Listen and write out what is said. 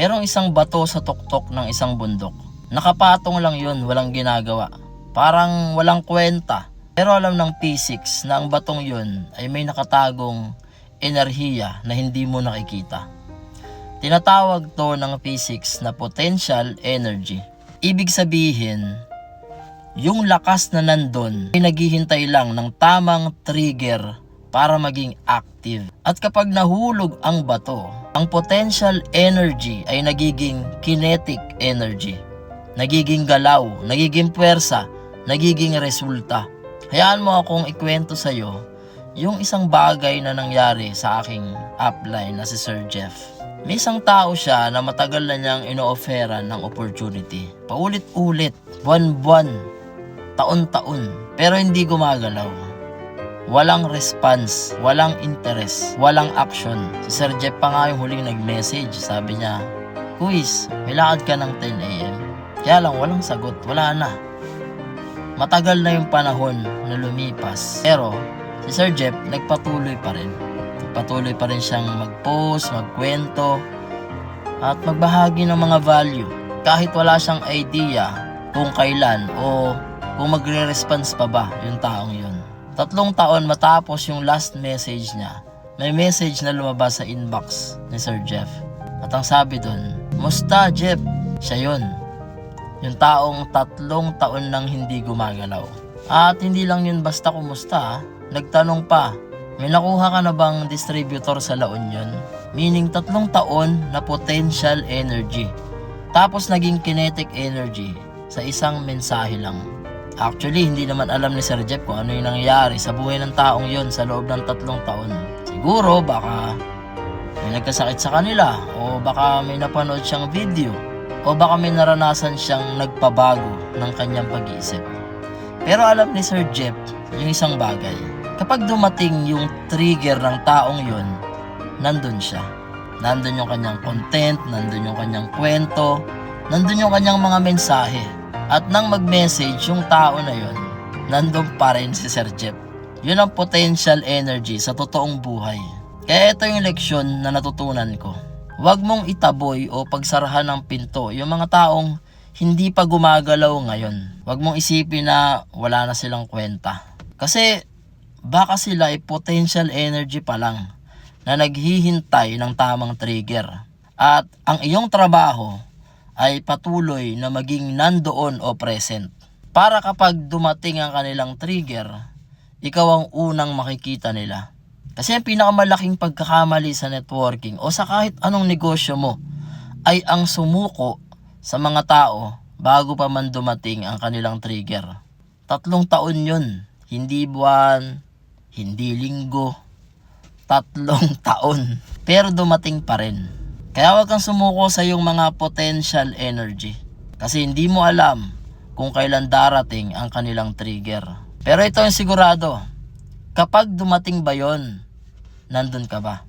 Merong isang bato sa tuktok ng isang bundok. Nakapatong lang yun, walang ginagawa. Parang walang kwenta. Pero alam ng physics na ang batong yun ay may nakatagong enerhiya na hindi mo nakikita. Tinatawag to ng physics na potential energy. Ibig sabihin, yung lakas na nandun ay naghihintay lang ng tamang trigger para maging active. At kapag nahulog ang bato, ang potential energy ay nagiging kinetic energy. Nagiging galaw, nagiging puwersa, nagiging resulta. Hayaan mo akong ikwento sa'yo yung isang bagay na nangyari sa aking upline na si Sir Jeff. May isang tao siya na matagal na niyang ino-offeran ng opportunity. Paulit-ulit, buwan-buwan, taon-taon, pero hindi gumagalaw. Walang response, walang interest, walang action. Si Sir Jeff pa nga yung huling nag-message. Sabi niya, Kuis, may lakad ka ng 10 AM. Kaya lang walang sagot, wala na. Matagal na yung panahon na lumipas. Pero si Sir Jeff nagpatuloy pa rin. Nagpatuloy pa rin siyang mag-post, magkwento, at magbahagi ng mga value. Kahit wala siyang idea kung kailan o kung magre-response pa ba yung taong yun. 3 taon matapos yung last message niya, may message na lumabas sa inbox ni Sir Jeff. At ang sabi dun, "Musta Jeff?" Siya yun. Yung taong 3 taon nang hindi gumagalaw. At hindi lang yun basta kumusta, nagtanong pa, may nakuha ka na bang distributor sa La Union? Meaning 3 taon na potential energy. Tapos naging kinetic energy sa isang mensahe lang. Actually, hindi naman alam ni Sir Jeff kung ano yung nangyayari sa buhay ng taong yon sa loob ng 3 taon. Siguro baka may nagkasakit sa kanila, o baka may napanood siyang video, o baka may naranasan siyang nagpabago ng kanyang pag-iisip. Pero alam ni Sir Jeff yung isang bagay. Kapag dumating yung trigger ng taong yon, nandun siya. Nandun yung kanyang content, nandun yung kanyang kwento, nandun yung kanyang mga mensahe. At nang mag-message yung tao na yon, nandun pa rin si Sir Jeff. Yun ang potential energy sa totoong buhay. Kaya ito yung leksyon na natutunan ko. Huwag mong itaboy o pagsarahan ng pinto yung mga taong hindi pa gumagalaw ngayon. Huwag mong isipin na wala na silang kwenta. Kasi baka sila ay potential energy pa lang na naghihintay ng tamang trigger. At ang iyong trabaho ay patuloy na maging nandoon o present. Para kapag dumating ang kanilang trigger, ikaw ang unang makikita nila. Kasi ang pinakamalaking pagkakamali sa networking o sa kahit anong negosyo mo ay ang sumuko sa mga tao bago pa man dumating ang kanilang trigger. 3 taon yun. Hindi buwan, hindi linggo. 3 taon. Pero dumating pa rin. Kaya huwag kang sumuko sa iyong mga potential energy. Kasi hindi mo alam kung kailan darating ang kanilang trigger. Pero ito yung sigurado. Kapag dumating ba yun, nandun ka ba?